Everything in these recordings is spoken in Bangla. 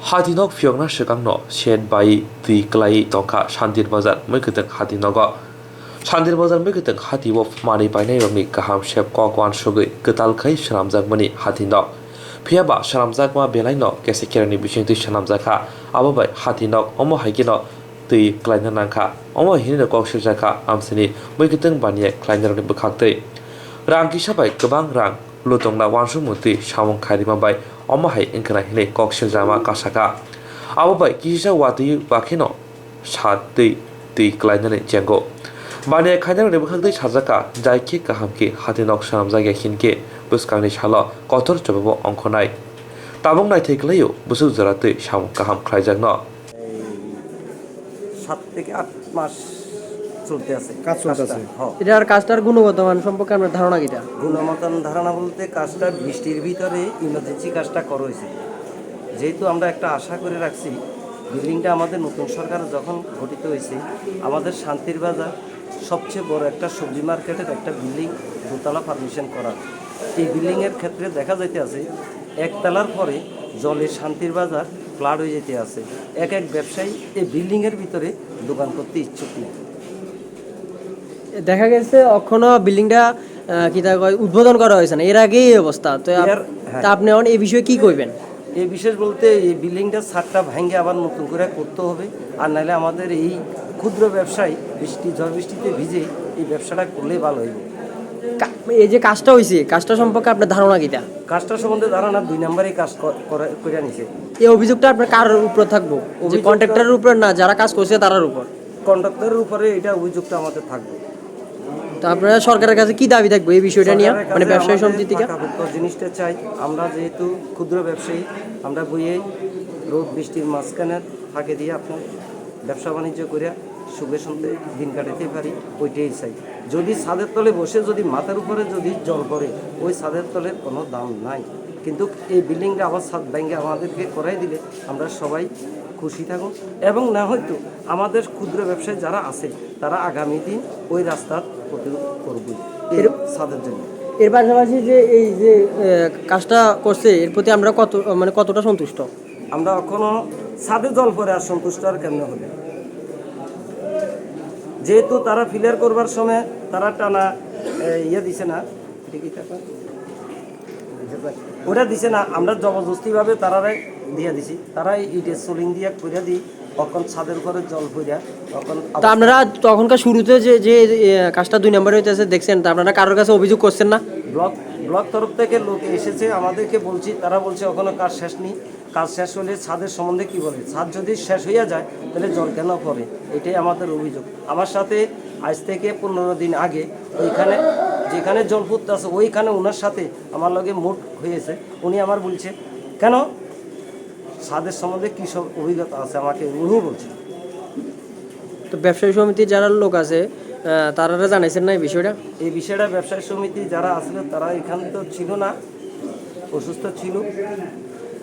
Hadinok fiongna shikangno shed bai tui klai tongka Shantir Bazar meketeng Hadinogo. Shantir Bazar meketeng hati wof mani bainai rongni kaham shep kokwan shogui ketal kai shanamjak mani Hadinok. Phiaba shanamjak ma belaino kesekerani bisingtui shanamjaka ababai Hadinok omo haigino tui klaina nangka omo hinino kok shirjaka amsini meketeng baniye klainaroni bukhaktui. Rang kisabai gobang rang lutongna wansumutui samung khairima bai omahai ingkana hinai kok siljama kasaka ababai kisa watui bakino satui tui klainani jengo bani khainani bukhaktui sajaka jaiki kahamki Hadinok sanamjage hinke buskangni salo kotor jobabo ongkhonai tabung naithai klaio busuk jaratui samung kaham khlaijakno 7 থেকে 8 মাস চলতে আছে কাজ চলতেছে এটার কাজটার গুণগত মান সম্পর্কে আপনার ধারণা কিটা? গুণগত ধারণা বলতে কাজটা বৃষ্টির ভিতরে ইমার্জেন্সি কাজটা করা হয়েছে যেহেতু আমরা একটা আশা করে রাখছি বিল্ডিংটা আমাদের নতুন সরকার যখন গঠিত হয়েছে আমাদের শান্তির বাজার সবচেয়ে বড় একটা সবজি মার্কেটের একটা বিল্ডিং দোতলা পারমিশন করা এই বিল্ডিংয়ের ক্ষেত্রে দেখা যাইতে আছে একতলার পরে জলে শান্তির বাজার ফ্লাড হয়ে যেতে আছে এক এক ব্যবসায়ী এই বিল্ডিংয়ের ভিতরে দোকান করতে ইচ্ছুক নেই দেখা গেছে এখনো বিল্ডিংটা কিটা কয় উদ্বোধন করা হয়েছে না এর আগেই এই অবস্থা তো আপনি এখন এই বিষয়ে কি কইবেন এই বিশেষ বলতে এই বিল্ডিংটা ছাদটা ভেঙে আবার নতুন করে করতে হবে আর নাহলে আমাদের এই ক্ষুদ্র ব্যবসায়ী ঝড় বৃষ্টিতে ভিজে এই ব্যবসাটা করলেই ভালো হইবে এই যে কাজটা হয়েছে কাজটা সম্পর্কে আপনার ধারণা কিটা? কাজটা সম্বন্ধে ধারণা 2 নম্বরে কাজ করে নিছে এই অভিযোগটা আপনার কার উপর থাকবো যে কন্ট্রাক্টরের উপর না যারা কাজ করছে তার উপর? কন্ট্রাক্টরের উপরে এটা অভিযোগটা আমাদের থাকবে। তো আপনারা সরকারের কাছে কি দাবি থাকবে এই বিষয়টা নিয়ে মানে ব্যবসায়ী সমিতি থেকে জিনিসটা চাই আমরা যেহেতু ক্ষুদ্র ব্যবসায়ী আমরা বইয়ে রোদ বৃষ্টির মাঝখানে ফাঁকে দিয়ে আপনার ব্যবসা বাণিজ্য করে সুখে শান্তি দিন কাটাতে পারি ওইটাই চাই যদি ছাদের তলে বসে যদি মাথার উপরে যদি জল পড়ে ওই ছাদের তলের কোনো দাম নাই কিন্তু এই বিল্ডিংটা আবার ছাদ ভেঙে আমাদেরকে করাই দিলে আমরা সবাই খুশি থাকুন এবং না হয়তো আমাদের ক্ষুদ্র ব্যবসায়ী যারা আছে তারা আগামী দিন ওই রাস্তার প্রতিরোধ করবে এর ছাদের জন্য। এর পাশাপাশি যে এই যে কাজটা করছে এর প্রতি আমরা কতটা সন্তুষ্ট? আমরা এখনো ছাদে জল পরে আর সন্তুষ্ট আর কেমন হবে যেহেতু তারা ফিলার করবার সময় তারা টানা দিছে না ওটা দিছে না আমরা জবরদস্তিভাবে তারারাই দিয়ে দিছি তারাই ইটের সোলিং দিয়ে করে দিই তখন ছাদের উপরে জল পড়িয়া তখন আপনারা তখনকার শুরুতে যে কাজটা 2 নম্বরে হইতেছে দেখছেন তা আপনারা কারোর কাছে অভিযোগ করছেন না? ব্লক তরফ থেকে লোক এসেছে আমাদেরকে বলছি তারা বলছে ওখানে কাজ শেষ নেই কাজ শেষ হলে ছাদের সম্বন্ধে কি বলে ছাদ যদি শেষ হইয়া যায় তাহলে জল কেন পড়ে এটাই আমাদের অভিযোগ। আমার সাথে আজ থেকে 15 দিন আগে ওইখানে যেখানে জল পড়তে আছে ওইখানে ওনার সাথে আমার লগে মুঠ হয়েছে উনি আমার বলছে কেন ছাদের সম্বন্ধে কী সব অভিজ্ঞতা আছে আমাকে উনি বলছে। তো ব্যবসায়ী সমিতির যারা লোক আছে তারা জানাইছেন না এই বিষয়টা? এই বিষয়টা ব্যবসায়ী সমিতি যারা আসলে তারা এখানে তো ছিল না অসুস্থ ছিল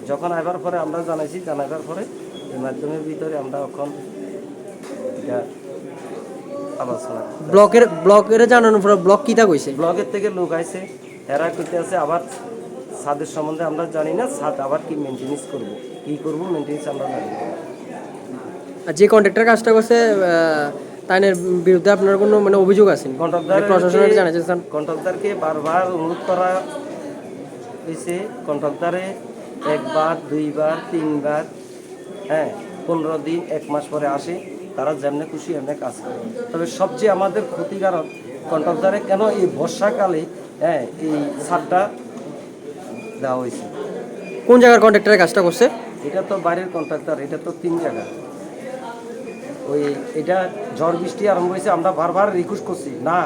যখন আইবার পরে আমরা জানাইছি জানাবার পরে এই মাধ্যমের ভিতরে আমরা এখন এটা আলোচনা ব্লকের জানানোর পরে ব্লক কিটা কইছে? ব্লকের থেকে লোক আইছে এরা করতে আছে আবার ছাদের সম্বন্ধে আমরা জানি না ছাদ আবার কি মেনটেন্স করবো কী করবো মেনটেন্স আমরা জানি না। আর যে কন্ট্রাক্টর কাজটা করছে তার বিরুদ্ধে আপনার কোনো অভিযোগ আছে? প্রশাসনের জানাচ্ছেন কন্ট্রাক্টরকে বারবার অনুরোধ করা হয়েছে কন্ট্রাক্টরে 1 বার 2 বার 3 বার 15 দিন 1 মাস পরে আসে তারা যেমনি খুশি এমনি কাজ করে তবে সবচেয়ে আমাদের ক্ষতিকারক কন্ট্রাক্টরে কেন এই বর্ষাকালে এই ছাদটা দেওয়া হয়েছে। কোন জায়গার কন্ট্রাক্টরের কাজটা করছে? এটা তো বাইরের কন্ট্রাক্টর এটা তো 3 জায়গা ওই এটা ঝড় বৃষ্টি আরম্ভ হয়েছে আমরা বারবার রিকোয়েস্ট করছি না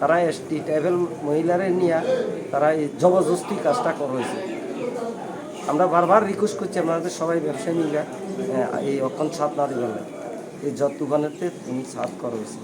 তারা এসটি ট্রাভেল মহিলারে নিয়ে তারা এই জবরদস্তি কাজটা করা হয়েছে আমরা বারবার রিকোয়েস্ট করছি আমাদের সবাই ব্যবসায়ী মিলে এই অক্ষণ ছাদ না দিবেন এই যত দোকানেতে তুমি ছাদ করা হয়েছে।